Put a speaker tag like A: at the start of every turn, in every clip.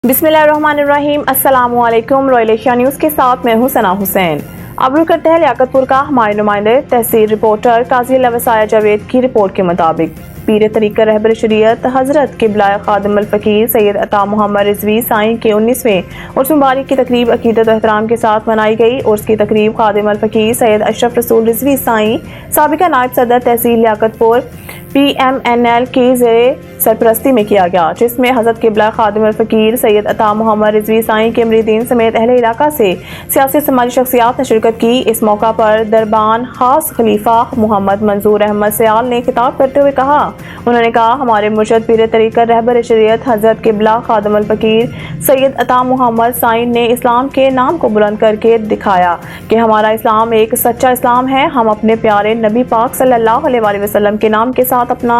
A: बिस्मिल्लाहिर्रहमानिर्रहीम। अस्सलाम वालेकुम। रॉयल एशिया न्यूज़ के साथ मैं हूं सना हुसैन। अब रुक करते हैं लियाकतपुर का हमारे नुमाइंदे तहसील रिपोर्टर काजी लवसाया जावेद की रिपोर्ट के मुताबिक पीर तरीक़त रहबर शरीयत हज़रत क़िबला ख़ादिम अल फ़क़ीर सैयद अता मोहम्मद रिज़वी साईं के 19वें उर्स मुबारक की तकरीब अक़ीदत व एहतराम के साथ मनाई गई। उर्स की तकरीब ख़ादिम अल फ़क़ीर सैयद अशरफ रसूल रिज़वी साईं साबिक़ा नायब सदर तहसील लियाकतपुर PMNL की ज़ेरे सरपरस्ती में किया गया, जिसमें हज़रत क़िबला ख़ादिम अल फ़क़ीर सैयद अता मोहम्मद रिज़वी साईं के मुरीदीन समेत अहले इलाका से सियासी समाजी शख्सियात ने शिरकत की। इस मौका पर दरबान खास खलीफा मोहम्मद मंजूर अहमद सयाल ने खिताब करते हुए कहा, उन्होंने कहा, हमारे मुर्शद पीर तरीक़त रहबर शरीयत हज़रत क़िबला ख़ादिम अल फ़क़ीर सैयद अता मोहम्मद साईं ने इस्लाम के नाम को बुलंद करके दिखाया कि हमारा इस्लाम एक सच्चा इस्लाम है। हम अपने प्यारे नबी पाक सल्लल्लाहु अलैहि वसल्लम के नाम के साथ अपना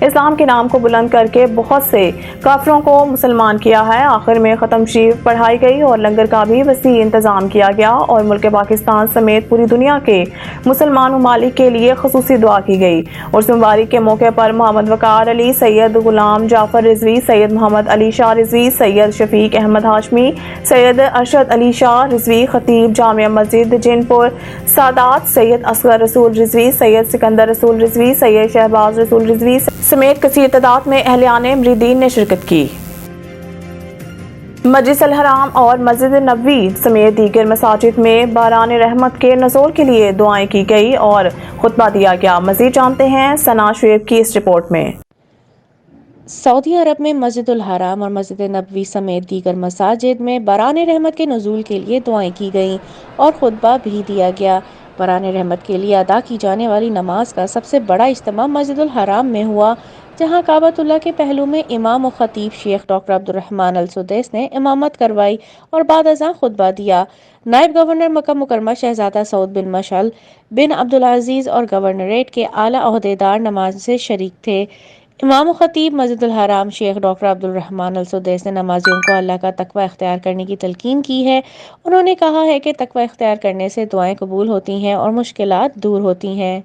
A: इस्लाम के नाम को बुलंद करके बहुत से काफिरों को मुसलमान किया है। आखिर में ख़त्म शरीफ पढ़ाई गई और लंगर का भी वसी इंतज़ाम किया गया और मुल्क पाकिस्तान समेत पूरी दुनिया के मुसलमान ममालिक के लिए खसूसी दुआ की गई। उर्स मुबारक के मौके पर मोहम्मद वकार अली, सैयद गुलाम जाफर रिज़वी, सैयद मोहम्मद अली शाह रिज़वी, सैयद शफीक अहमद हाशमी, सैयद अरशद अली शाह रिज़वी, खतीब जामिया मस्जिद जिनपुर सादात, सैयद असगर रसूल रिज़वी, सैयद सिकंदर रसूल रिज़वी, सैयद शहबाज रसूल रिज़वी समेत कसीर तादाद में अहलियाने मुरीदीन ने शिरकत की। मस्जिद अल हराम और मस्जिद नबवी समेत दीगर मसाजिद में बारान रहमत के नज़ूल के लिए दुआएं की गई और खुतबा दिया गया। मज़ीद जानते हैं सना शुएब की इस रिपोर्ट में।
B: सऊदी अरब में मस्जिद अल हराम और मस्जिद नबवी समेत दीगर मसाजिद में बारान रहमत के नुज़ूल के लिए दुआएं की गईं और खुतबा भी दिया गया। बारान रहमत के लिए अदा की जाने वाली नमाज का सबसे बड़ा इज्तिमा मस्जिद अल हराम में हुआ, जहां काबतुल्लाह के पहलू में इमाम और खतीब शेख डॉक्टर अब्दुर्रहमान अल सुदैस ने इमामत करवाई और बाद अज़ां खुतबा दिया। नायब गवर्नर मक्का मुकरमा शहजादा सऊद बिन मशअल बिन अब्दुल अजीज़ और गवर्नरेट के आला ओहदेदार नमाज से शरीक थे। इमाम खतीब मस्जिद अल हराम शेख डॉक्टर अब्दुर्रहमान अल सुदैस ने नमाजियों को अल्लाह का तकवा इख्तियार करने की तलकीन की है। उन्होंने कहा है कि तकवा इख्तियार करने से दुआएं कबूल होती हैं और मुश्किलात दूर होती हैं।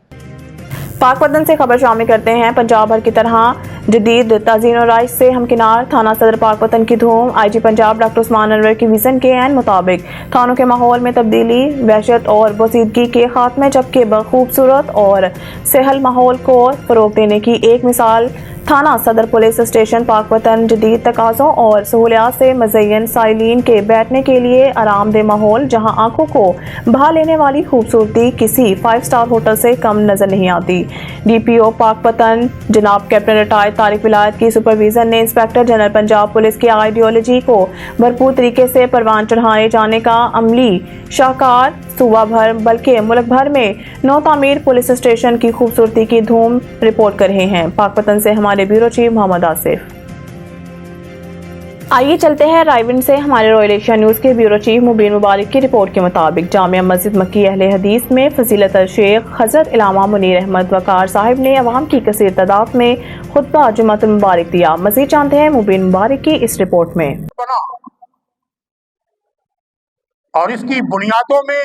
A: पाक वतन से खबर शामिल करते हैं। पंजाब भर की तरह जदीद ताज़ीन और राइश से हमकिनार थाना सदर पाक वतन की धूम। IG पंजाब डॉक्टर उस्मान अनवर की विजन के ऐन मुताबिक थानों के माहौल में तब्दीली, वहशत और बोसीदगी के खात्मे, जबकि बखूबसूरत और सहल माहौल को फ़रोग देने की एक मिसाल थाना सदर पुलिस स्टेशन पाक वतन जदीद तकाज़ों और सहूलियात से मज़य्यन साइलिन के बैठने के लिए आरामदेह माहौल, जहां आंखों को भा लेने वाली खूबसूरती किसी 5 स्टार होटल से कम नजर नहीं आती। DPO पाक वतन जनाब कैप्टन रिटायर्ड तारिक विलायत की सुपरविजन ने इंस्पेक्टर जनरल पंजाब पुलिस की आइडियोलॉजी को भरपूर तरीके से परवान चढ़ाए जाने का अमली शाहकार सूबा भर बल्कि मुल्क भर में नौ तामीर पुलिस स्टेशन की खूबसूरती की धूम रिपोर्ट कर रहे हैं। पाक वतन से हमारे ब्यूरो चीफ मोहम्मद आसिफ। आइए चलते हैं रायविंड से हमारे रॉयल एशिया न्यूज़ के ब्यूरो चीफ मुबीन मुबारक की रिपोर्ट के मुताबिक जामिया मस्जिद मक्की अहले हदीस में फजीलत शेख हजरत इलामा मुनीर अहमद वकार साहिब ने अवाम की कसीर तादाद में खुतबा जुम्मतुल मुबारक दिया। मजीद जानते हैं मुबीन मुबारक की इस रिपोर्ट में।
C: और इसकी बुनियादों में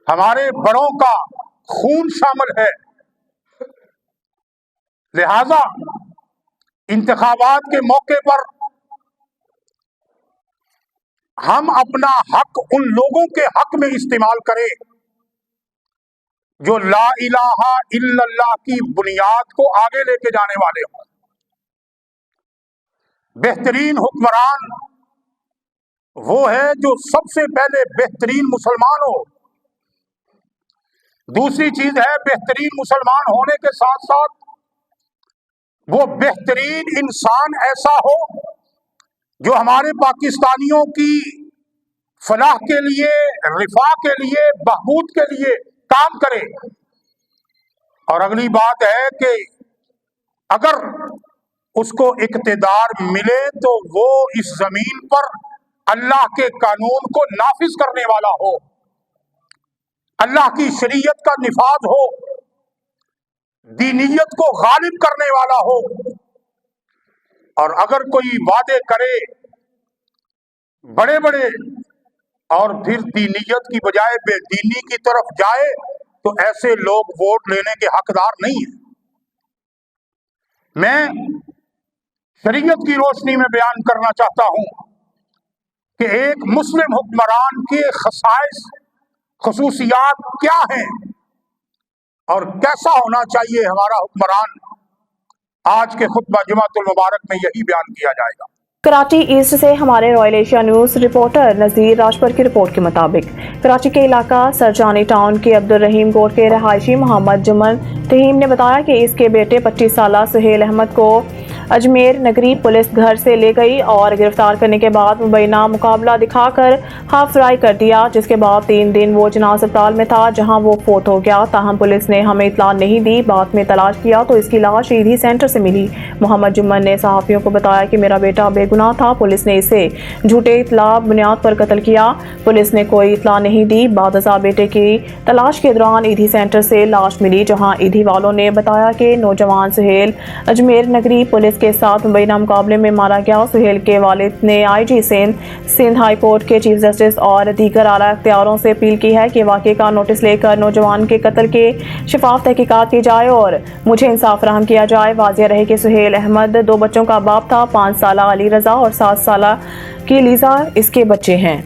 C: हमारे बड़ों का खून शामिल है। लिहाजा इंतखाबात के मौके पर हम अपना हक उन लोगों के हक में इस्तेमाल करें जो ला इलाहा इल्लल्लाह की बुनियाद को आगे लेके जाने वाले हों। बेहतरीन हुक्मरान वो है जो सबसे पहले बेहतरीन मुसलमान हो। दूसरी चीज है बेहतरीन मुसलमान होने के साथ साथ वो बेहतरीन इंसान ऐसा हो जो हमारे पाकिस्तानियों की फलाह के लिए, रिफा के लिए, बहबूद के लिए काम करे। और अगली बात है कि अगर उसको इक्तिदार मिले तो वो इस जमीन पर अल्लाह के कानून को नाफिज करने वाला हो, अल्लाह की शरीयत का निफाज हो, दीनियत को गालिब करने वाला हो। और अगर कोई वादे करे बड़े बड़े और फिर दीनियत की बजाय बेदीनी की तरफ जाए तो ऐसे लोग वोट लेने के हकदार नहीं है। मैं शरीयत की रोशनी में बयान करना चाहता हूं कि एक मुस्लिम हुक्मरान के खसाइस खसूसियात क्या हैं और कैसा होना चाहिए हमारा हुक्मरान। आज के खुतबा जुमातुल मुबारक में यही बयान किया जाएगा।
A: कराची ईस्ट से हमारे रॉयल एशिया न्यूज रिपोर्टर नज़ीर राजपुर की रिपोर्ट के मुताबिक कराची के इलाका सरजानी टाउन के अब्दुल रहीम कोट के रहायशी मोहम्मद जुमन तहीम ने बताया कि इसके बेटे 25 साला सुहेल अहमद को अजमेर नगरी पुलिस घर से ले गई और गिरफ्तार करने के बाद मुबैना मुकाबला दिखाकर हाफ फ्राई कर दिया, जिसके बाद 3 दिन वो जना अस्पताल में था जहां वो फोत हो गया। ताहम पुलिस ने हमें इतला नहीं दी। बाद में तलाश किया तो इसकी लाश ईदी सेंटर से मिली। मोहम्मद जुम्मन ने सहाफियों को बताया कि मेरा बेटा बेगुनाह था, पुलिस ने इसे झूठे इतला बुनियाद पर कत्ल किया। पुलिस ने कोई इतला नहीं दी। बादशा बेटे की तलाश के दौरान ईदी सेंटर से लाश मिली, जहां ईदी वालों ने बताया कि नौजवान सुहेल अजमेर नगरी पुलिस के साथ मुबैना मुकाबले में मारा गया। सुहेल के वालिद ने आईजी सिंध हाई कोर्ट के चीफ जस्टिस और दीगर आला इख्तियारों से अपील की है कि वाक़े का नोटिस लेकर नौजवान के कत्ल के शफाफ तहकीकात की जाए और मुझे इंसाफ फराहम किया जाए। वाज़िह रहे कि सुहेल अहमद 2 बच्चों का बाप था। 5 साला अली रजा और 7 साला की लीजा इसके बच्चे हैं।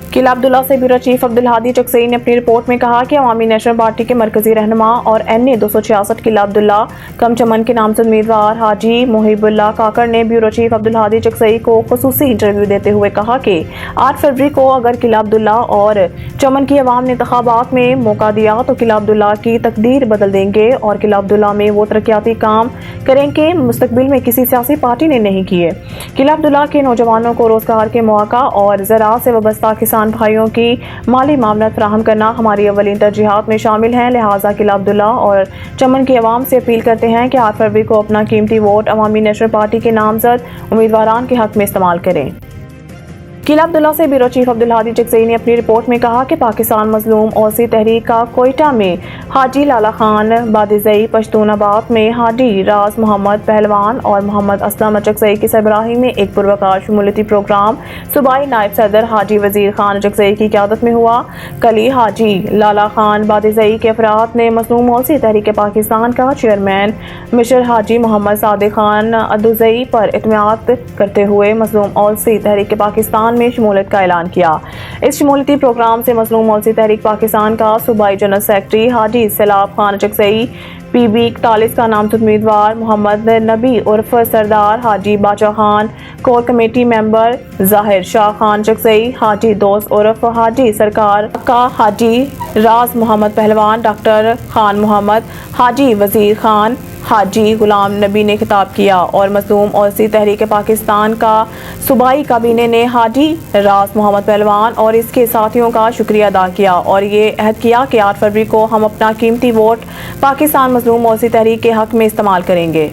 A: किला अब्दुल्ला से ब्यूरो चीफ अब्दुल हादी चकसई ने अपनी रिपोर्ट में कहा कि अवामी नेशनल पार्टी के मरकजी रहनुमा और NA 266 किला अब्दुल्ला कम चमन के नामजद उम्मीदवार हाजी मुहिबुल्लाह काकड़ ने ब्यूरो चीफ अब्दुल हादी चकसई को खुसूसी इंटरव्यू देते हुए कहा कि 8 फरवरी को अगर किला अब्दुल्ला और चमन की अवाम ने इंतखाबात में मौका दिया तो किला अब्दुल्ला की तकदीर बदल देंगे और किला अब्दुल्ला में वो तरक्याती काम करेंगे मुस्तकबिल में किसी सियासी पार्टी ने नहीं किए। किला अब्दुल्ला के नौजवानों को रोजगार के मौका और ज़राअत से वाबस्ता किसान भाइयों की माली मामलत फराहम करना हमारी अवलीन तरजीहात में शामिल हैं। लिहाजा किला अब्दुल्ला और चमन की अवाम से अपील करते हैं कि 8 फरवरी को अपना कीमती वोट अवामी नेशनल पार्टी के नामजद उम्मीदवारान के हक में इस्तेमाल करें। किला अब्दुल्ला से ब्यूरो चीफ अब्दुल हादी चकसई ने अपनी रिपोर्ट में कहा कि पाकिस्तान मजलूम औसी तहरीक का कोयटा में हाजी लाला खान बादिजई, पश्तूनाबाद में हाजी राज मोहम्मद पहलवान और मोहम्मद असलम चकसई की सरबराही में एक पुरवकार शमूलियती प्रोग्राम सूबाई नायब सदर हाजी वजीर खान चकसई की क़यादत में हुआ। कल ही हाजी लाला खान बादिजई के अफराद ने मजलूम औसी तहरीक पाकिस्तान का चेयरमैन मिस्टर हाजी मोहम्मद सादिक खान अदुजई पर इत्मीनान करते हुए मजलूम औसी तहरीक पाकिस्तान में शमूलियत का ऐलान किया। इस शमूलियती प्रोग्राम से मजलूम औसी तहरीक पाकिस्तान का सूबाई जनरल सेक्रेटरी हाजी सैलाब खान चकसई, PB 41 का नामजद उम्मीदवार मोहम्मद नबी उर्फ सरदार हाजी बाचा खान, कोर कमेटी मेंबर जाहिर शाह खान चकसई, हाजी दोस्त उर्फ हाजी सरकार का हाजी राज मोहम्मद पहलवान, डॉक्टर खान मोहम्मद, हाजी वजीर खान, हाजी गुलाम नबी ने खिताब किया और मजलूम औसी तहरीक पाकिस्तान का सूबाई काबीने ने हाजी राज मोहम्मद पहलवान और इसके साथियों का शुक्रिया अदा किया और ये अहद किया कि 8 फरवरी को हम अपना कीमती वोट पाकिस्तान मजलूम औसी तहरीक के हक में इस्तेमाल करेंगे।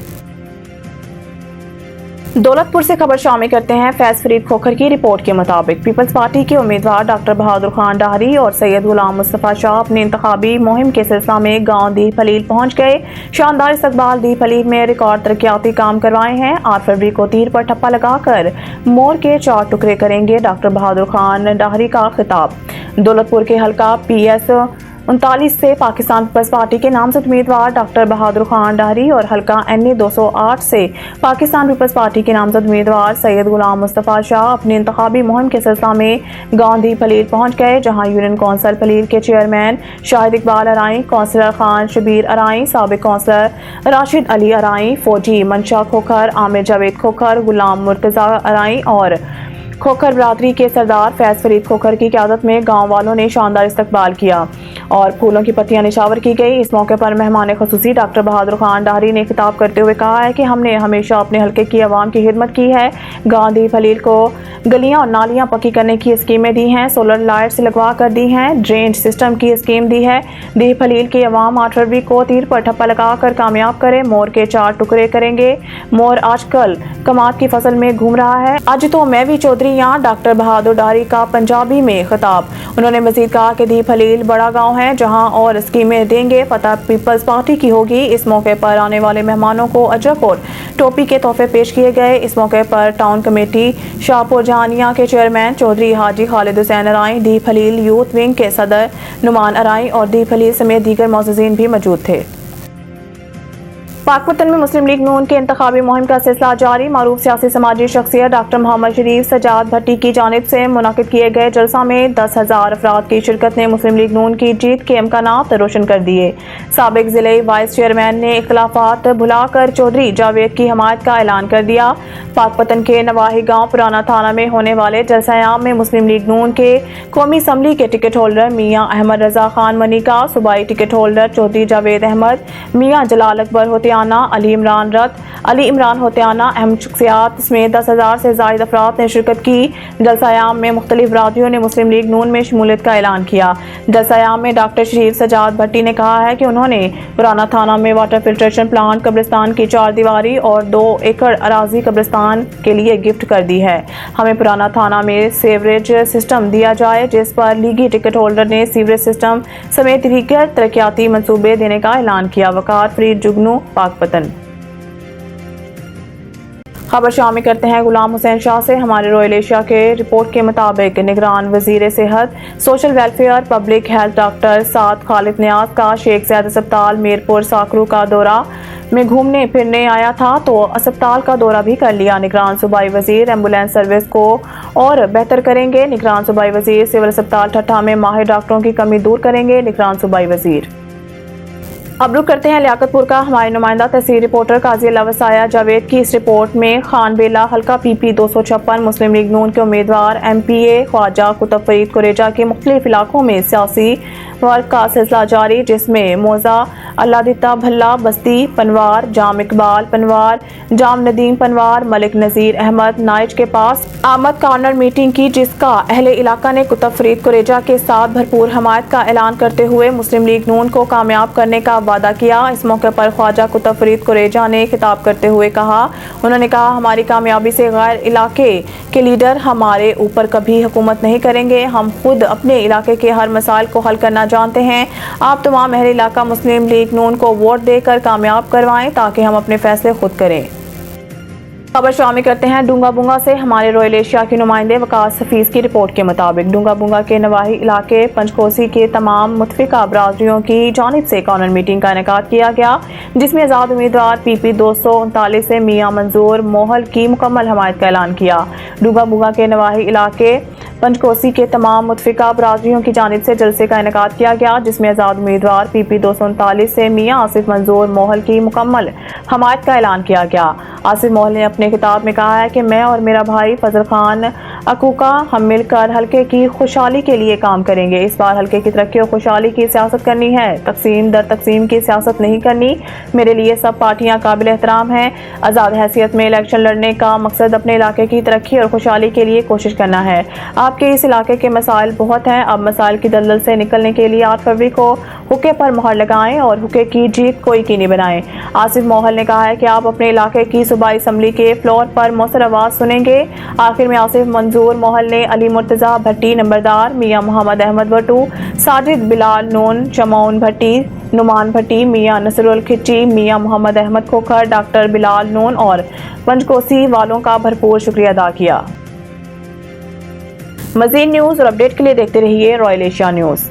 A: दौलतपुर से खबर शामिल करते हैं। फैज फरीद खोखर की रिपोर्ट के मुताबिक पीपल्स पार्टी के उम्मीदवार डॉक्टर बहादुर खान डाहरी और सैयद गुलाम मुस्तफ़ा शाह अपने इंतखाबी मुहिम के सिलसिला में गांव दी फलील पहुंच गए। शानदार इस्तकबाल दी फलील में रिकॉर्ड तरक्याती काम करवाए हैं। 8 फरवरी को तीर पर ठप्पा लगाकर मोर के 4 टुकड़े करेंगे। डॉक्टर बहादुर खान डाहरी का खिताब। दौलतपुर के हल्का PS 39 से पाकिस्तान पीपल्स पार्टी के नामजद उम्मीदवार डॉक्टर बहादुर खान डाहरी और हल्का NA 208 से पाकिस्तान पीपल्स पार्टी के नामजद उम्मीदवार सैयद गुलाम मुस्तफ़ा शाह अपनी इंतखाबी मुहिम के सिलसिला में गांधी फलील पहुंच गए, जहां यूनियन कौंसिल फलील के चेयरमैन शाहिद इकबाल अराई, कौंसलर खान शबीर अराई, साबिक कौंसलर राशिद अली अराई, फौजी मंशा खोखर, आमिर जावेद खोखर, गुलाम मुर्तज़ा अराई और खोखर बरादरी के सरदार फैज फरीद खोखर की क़यादत में गांव वालों ने शानदार इस्तकबाल किया और फूलों की पत्तियां निछावर की गई। इस मौके पर मेहमान खुसूसी डॉक्टर बहादुर खान डाहरी ने खिताब करते हुए कहा है कि हमने हमेशा अपने हल्के की आवाम की खिदमत की है। गांधी फलील को गलियां और नालियां पक्की करने की स्कीमें दी हैं, सोलर लाइट्स लगवा कर दी हैं, ड्रेनेज सिस्टम की स्कीम दी है। दी फलील की आवाम 8 फरवरी को तीर पर ठप्पा लगाकर कामयाब करे, मोर के 4 टुकड़े करेंगे। मोर आजकल कमात की फसल में घूम रहा है। आज तो मैं भी चौधरी यहाँ डॉक्टर बहादुर डाहरी का पंजाबी में खिताब। उन्होंने मजीद कहा कि दी फलील बड़ा गांव है जहां और स्कीमें देंगे, फतह पीपल्स पार्टी की होगी। इस मौके पर आने वाले मेहमानों को अजरक और टोपी के तोहफे पेश किए गए। इस मौके पर टाउन कमेटी शाहपुर जहानिया के चेयरमैन चौधरी हाजी खालिद हुसैन अराई, दी फलील यूथ विंग के सदर नुमान अराई और दी फलील समेत दीगर मौजूदीन भी मौजूद थे। पाकपतन में मुस्लिम लीग नून के इंतखाबी मुहिम का सिलसिला जारी। मारूफ सियासी समाजी शख्सियत डॉक्टर मोहम्मद शरीफ सजाद भट्टी की जानिब से मुनाकिद किए गए जलसा में 10,000 अफराद की शिरकत ने मुस्लिम लीग नून की जीत के इम्कानात रोशन कर दिए। साबिक जिले वाइस चेयरमैन ने इख्तलाफात भुलाकर चौधरी जावेद की हमायत का ऐलान कर दिया। पाकपतन के नवाही गांव पुराना थाना में होने वाले जलसा-ए-आम में मुस्लिम लीग नून के कौमी असम्बली के टिकट होल्डर मियां अहमद रजा खान मनी का, सूबाई टिकट होल्डर चौधरी जावेद अहमद, मियां जलाल अकबर होतियाना, अली इमरान होतियाना, अहम शख्सियात समेत 10,000 से ज़ायद अफराद ने शिरकत की। जलसा-ए-आम में मुख्तलिफ बरादरियों ने मुस्लिम लीग नून में शमूलियत का ऐलान किया। जलसा-ए-आम में डॉक्टर शरीफ सजाद भट्टी ने कहा है कि उन्होंने पुराना थाना में वाटर फिल्ट्रेशन प्लांट, कब्रिस्तान की 4 दीवारी और 2 एकड़ अराजी कब्रिस्तान के लिए गिफ्ट कर दी है। हमें पुराना थाना में सीवरेज सिस्टम दिया जाए, जिस पर लीगी टिकट होल्डर ने सीवरेज सिस्टम समेत दीगर तरक्याती मंसूबे देने का ऐलान किया। वकार फरीद जुगनू, पाकपतन। खबर शामिल करते हैं गुलाम हुसैन शाह से। हमारे रॉयल एशिया के रिपोर्ट के मुताबिक निगरान वजीर सेहत, social welfare, public health doctor Saad Khalid Niaz का शेख ज़ायद अस्पताल मीरपुर साकरू का दौरा में घूमने फिरने आया था तो अस्पताल का दौरा भी कर लिया। निगरान सूबाई वजीर एम्बुलेंस सर्विस को और बेहतर करेंगे। निगरान सूबाई वजीर सिविल अस्पताल ठट्ठा में माहिर डॉक्टरों की कमी दूर करेंगे। निगरान सूबाई वजीर। अब रुख करते हैं लियाकतपुर का। हमारे नुमाइंदा तहसील रिपोर्टर काजी लवसाया जावेद की इस रिपोर्ट में खान बेला हल्का PP 256 मुस्लिम लीग नून के उम्मीदवार MPA ख्वाजा कुतुब फरीद कुरेजा के मुख्तलिफ इलाकों में सियासी वर्क का सिलसिला जारी, जिसमें मौजा, अल्लादिता भल्ला बस्ती पनवार, जाम इकबाल पनवार, जाम नदीम पनवार, मलिक नज़ीर अहमद नाइज के पास आमद कॉर्नर मीटिंग की, जिसका अहले इलाका ने कुतुब फरीद कुरेजा के साथ भरपूर हमायत का ऐलान करते हुए मुस्लिम लीग नून को कामयाब करने का वादा किया। इस मौके पर ख्वाजा कुतुब फरीद कुरेजा ने खिताब करते हुए उन्होंने कहा, हमारी कामयाबी से गैर इलाके के लीडर हमारे ऊपर कभी हुकूमत नहीं करेंगे। हम खुद अपने इलाके के हर मसाइल को हल करना जानते हैं। आप तमाम अहले इलाका मुस्लिम लीग नून को वोट देकर कामयाब करवाएं ताकि हम अपने फैसले खुद करें। खबर शामिल करते हैं डूंगा बुंगा से। हमारे रॉयल एशिया के नुमाइंदे वकास हफीज की रिपोर्ट के मुताबिक डूंगा बुंगा के नवाही इलाके पंचकोसी के तमाम मुतफिका बरादरियों की जानिब से कॉर्नर मीटिंग का इनेकाद किया गया, जिसमें आज़ाद उम्मीदवार PP 239 से मियां मंजूर मोहल की मुकम्मल हमायत का ऐलान किया। डूंगा बुंगा के नवाही इलाके पंचकोसी के तमाम मुतफिका बरादरियों की जानिब से जलसे का इनेकाद किया गया, जिसमें आज़ाद उम्मीदवार PP 239 से मियां आसिफ मंजूर मोहल की मुकम्मल हमायत का ऐलान किया गया। आसिफ मोहल ने अपने खिताब में कहा है कि मैं और मेरा भाई फजल खान अकूका हम मिलकर हल्के की खुशहाली के लिए काम करेंगे। इस बार हल्के की तरक्की और खुशहाली की सियासत करनी है, तकसीम दर तकसीम की सियासत नहीं करनी। मेरे लिए सब पार्टियां काबिल एहतराम हैं। आज़ाद हैसियत में इलेक्शन लड़ने का मकसद अपने इलाके की तरक्की और खुशहाली के लिए कोशिश करना है। आपके इस इलाके के मसाइल बहुत हैं। अब मसाइल की दलदल से निकलने के लिए 8 फरवरी को हुक्के पर मोहर लगाएं और हुक्के की जीत को यकीनी बनाएं। आसिफ मोहल ने कहा है कि आप अपने इलाके की सूबाई असम्बली के फ्लोर पर मौसर आवाज़ सुनेंगे। आखिर में आसिफ मंजूर मोहल ने अली मुर्तज़ा भट्टी नंबरदार, मियां मोहम्मद अहमद वटू, साजिद बिलाल नून, शमौन भट्टी, नुमान भट्टी, मियां नसरुल खिच्ची, मियां मोहम्मद अहमद खोखर, डॉक्टर बिलाल नून और पंचकोसी वालों का भरपूर शुक्रिया अदा किया। मज़ीद न्यूज़ और अपडेट के लिए देखते रहिए रॉयल एशिया न्यूज़।